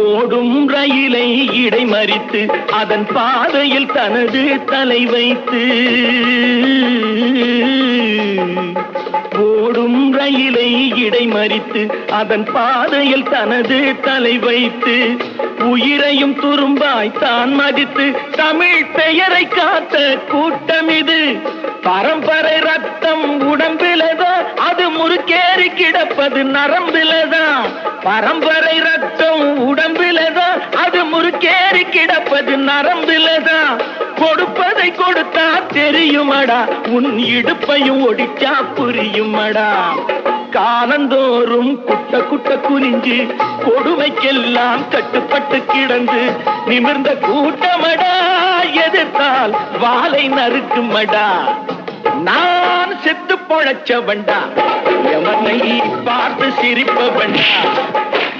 ஓடும் ரயிலை இடைமறித்து அதன் பாதையில் தனது தலை வைத்து ஓடும் ரயிலை இடைமறித்து அதன் பாதையில் தனது தலை வைத்து உயிரையும் துரும்பாய் தான் மதித்து தமிழ் பெயரை காத்த கூட்டம் இது. பரம்பரை ரத்தம் உடம்பிலதான், அது முறுக்கேறி கிடப்பது நரம்பிலதான். பரம்பரை ரத்தம் உடம்பிலதான், அது முறுக்கேறி கிடப்பது நரம்பிலதான். கொடுப்பதை கொடுத்தா தெரியுமடா, உன் இடுப்பையும் ஒடிச்சா புரியுமடா. காலந்தோறும் குட்ட குட்ட குனிஞ்சு கொடுமைக்கெல்லாம் கட்டுப்பட்டு கிடந்து நிமிர்ந்த கூட்டமடா, எதிர்த்தால் வாளை நறுக்குமடா. நான் செத்து பொழைச்சவன்டா, எவனை பார்த்து சிரிப்பவன்டா.